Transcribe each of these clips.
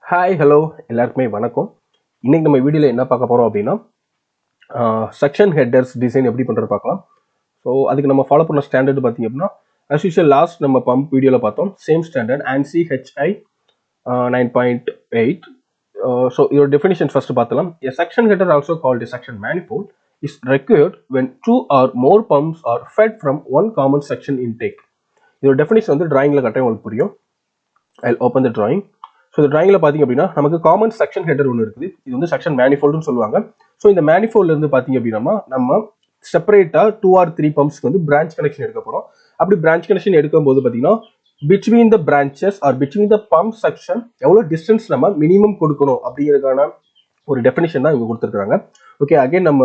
Hi hello எல்லாருக்குமே வணக்கம். இன்னைக்கு நம்ம வீடியோவில் என்ன பார்க்க போகிறோம் அப்படின்னா செக்ஷன் ஹெட்டர்ஸ் டிசைன் எப்படி பண்ணுறது பார்க்கலாம். ஸோ அதுக்கு நம்ம ஃபாலோ பண்ண ஸ்டாண்டர்ட் பார்த்தீங்க அப்படின்னா அஸ் யூஷுவல் லாஸ்ட் நம்ம பம்ப் வீடியோவில் பார்த்தோம் same standard ANSI HI 9.8. So இதோட டெஃபினிஷன் ஃபர்ஸ்ட் பார்த்தலாம். A section header also called a section manifold is required when two or more pumps are fed from one common section intake. இதோட definition வந்து டிராயிங்கில் கட்டாயம் உங்களுக்கு புரியும். I'll open the drawing. So இந்த டிராயிங்கில் பார்த்தீங்க அப்படின்னா நமக்கு காமன் செக்ஷன் ஹெட்டர் ஒன்று இருக்குது. இது வந்து செக்ஷன் மேனிஃபோல்டுன்னு சொல்லுவாங்க. ஸோ இந்த மேனிஃபோல்ட்லேருந்து பார்த்தீங்க அப்படின்னா நம்ம செப்பரேட்டாக 2 or 3 பம்ப்ஸ்க்கு வந்து பிரான்ச் கனெக்ஷன் எடுக்க போகிறோம். அப்படி பிரான்ச் கனெக்ஷன் எடுக்கும்போது பார்த்தீங்கன்னா between the branches or between the pump section எவ்வளோ டிஸ்டன்ஸ் நம்ம மினிமம் கொடுக்கணும் அப்படிங்கிறதுக்கான ஒரு டெஃபினிஷன் தான் இவங்க கொடுத்துருக்காங்க. ஓகே, அகைன் நம்ம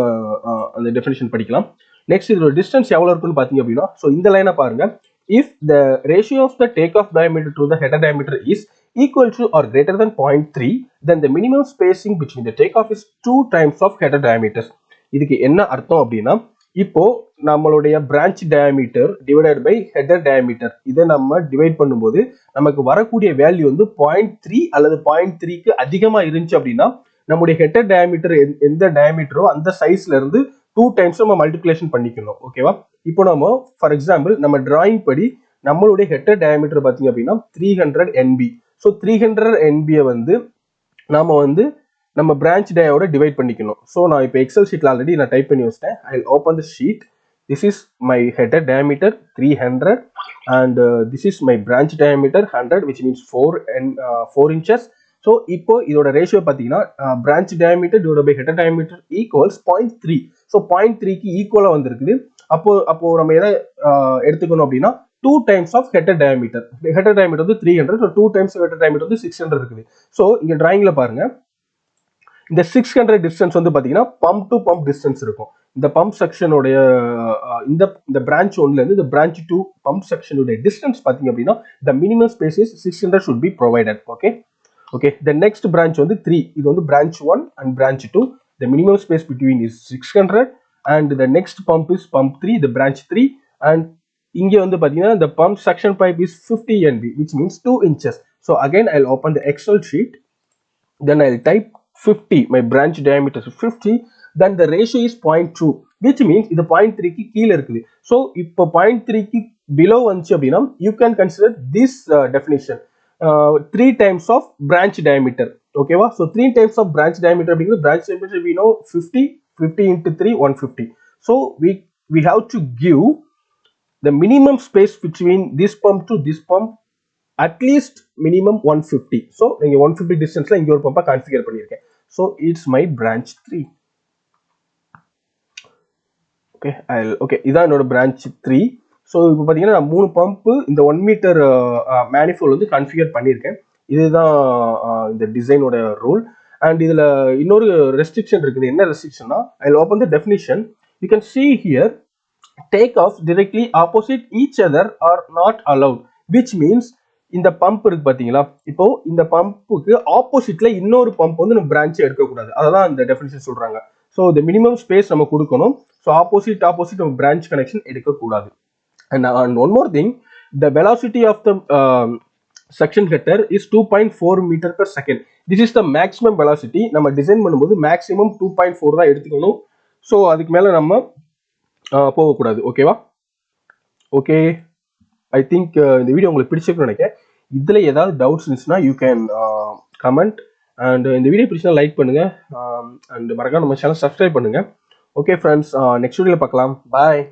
அந்த டெஃபினிஷன் படிக்கலாம். நெக்ஸ்ட் இதோட டிஸ்டன்ஸ் எவ்வளோ இருக்குன்னு பார்த்தீங்க அப்படின்னா ஸோ இந்த லைனை பாருங்க. If the ratio of the takeoff diameter to the header diameter is equal to or greater than 0.3, then the minimum spacing between the takeoff is 2 times of header diameters. இதுக்கு என்ன அர்த்தம் அப்படின்னா இப்போ நம்மளுடைய branch diameter divided by header diameter இதை நம்ம divide பண்ணும்போது நமக்கு வரக்கூடிய வேல்யூ வந்து 0.3 அல்லது 0.3க்கு அதிகமாக இருந்துச்சு அப்படின்னா நம்முடைய ஹெடர் டயாமீட்டர் எந்த டயாமீட்டரோ அந்த சைஸ்ல இருந்து 2 டைம்ஸ் நம்ம மல்டிப்ளிகேஷன் பண்ணிக்கணும். ஓகேவா? இப்போ நம்ம ஃபார் எக்ஸாம்பிள் நம்ம டிராயிங் படி நம்மளுடைய ஹெட்டர் டயாமீட்டர் பார்த்தீங்க அப்படின்னா 300 NB. ஸோ 300 NBயை வந்து நாம வந்து நம்ம பிரான்ச் டயாவோட டிவைட் பண்ணிக்கணும். ஸோ நான் இப்போ எக்ஸல் ஷீட்ல ஆல்ரெடி நான் டைப் பண்ணி வச்சிட்டேன். I open the sheet. This is my header diameter 300 and this is my branch diameter 100 which means 4 inches. So இப்போ இதோட ரேஷியோ பார்த்தீங்கன்னா branch diameter divide by header diameter equals 0.3. So 0.3க்கு ஈக்குவலாக வந்திருக்குது. அப்போ நம்ம எதை எடுத்துக்கணும் அப்படின்னா 2 times of header diameter. Header diameter வந்து 300, ஸோ 2 டைம்ஸ் ஹெட்டர் டயாமீட்டர் வந்து 600 இருக்குது. ஸோ இங்க டிராயிங்ல பாருங்க, இந்த 600 டிஸ்டன்ஸ் வந்து பாத்தீங்கன்னா பம்ப் டு பம்ப் டிஸ்டன்ஸ் இருக்கும். இந்த பம்ப் செக்ஷனுடைய இந்த பிரான்ச் ஒன்ல இருந்து இந்த பிரான்ச் 2 பம்ப் செக்ஷனுடைய டிஸ்டன்ஸ் பாத்தீங்க அப்படின்னா the minimum space is 600 should be provided. Okay, the next branch வந்து 3. இது வந்து branch 1 and branch 2. The minimum space between is 600 and the next pump is pump 3, the branch 3. And இங்க வந்து பாத்தீங்கன்னா the pump suction pipe is 50 NB which means 2 inches. So again I'll open the Excel sheet, then I'll type 50, my branch diameter is 50, then the ratio is 0.2 which means இது 0.3க்கு கீழே இருக்குது. So இப்போ 0.3க்கு below வந்துச்சு அப்படின்னா you can consider this definition 3 times of branch diameter. ஓகேவா? So 3 times of branch diameter அப்படிங்கிறது branch diameter we know 50 into 3 150. So we have to give the minimum space between this pump to this pump at least minimum 150. So நீங்க 150 டிஸ்டன்ஸ்ல இங்க ஒரு பம்பை configure பண்ணிருக்கேன். So it's my branch 3. Okay, இதான் என்னோட branch 3. So இப்போ பார்த்தீங்கன்னா நான் 3 பம்ப்பு இந்த 1 மீட்டர் மேனிஃபோல்ட் வந்து கன்ஃபிகர் பண்ணியிருக்கேன். இதுதான் இந்த டிசைனோட ரூல். அண்ட் இதில் இன்னொரு ரெஸ்ட்ரிக்ஷன் இருக்குது. என்ன ரெஸ்ட்ரிக்ஷன்னா I open the definition. You can see here take off directly opposite each other are not allowed, which means இந்த பம்ப் இருக்கு பார்த்தீங்களா, இப்போ இந்த பம்புக்கு ஆப்போசிட்ல இன்னொரு பம்ப் வந்து நம்ம பிரான்ச்சை எடுக்கக்கூடாது. அதான் இந்த டெஃபினிஷன் சொல்றாங்க. ஸோ இந்த மினிமம் ஸ்பேஸ் நம்ம கொடுக்கணும். ஸோ ஆப்போசிட் நம்ம பிரான்ச் கனெக்ஷன் எடுக்கக்கூடாது. And one more thing, the velocity of the section header is 2.4 meter per second. This is the maximum velocity. நம்ம டிசைன் பண்ணும்போது மேக்ஸிமம் 2.4 தான் எடுத்துக்கணும். ஸோ அதுக்கு மேலே நம்ம போகக்கூடாது. ஓகேவா? ஓகே, ஐ திங்க் இந்த வீடியோ உங்களுக்கு பிடிச்சிருக்குன்னு நினைக்கிறேன். இதில் ஏதாவது டவுட்ஸ் இருந்துச்சுன்னா யூ கேன் கமெண்ட். அண்ட் இந்த வீடியோ பிடிச்சா லைக் பண்ணுங்க அண்ட் மறக்காம நம்ம சேனல் சப்ஸ்கிரைப் பண்ணுங்க. ஓகே ஃப்ரெண்ட்ஸ், நெக்ஸ்ட் வீடியோவில் பார்க்கலாம். பாய்.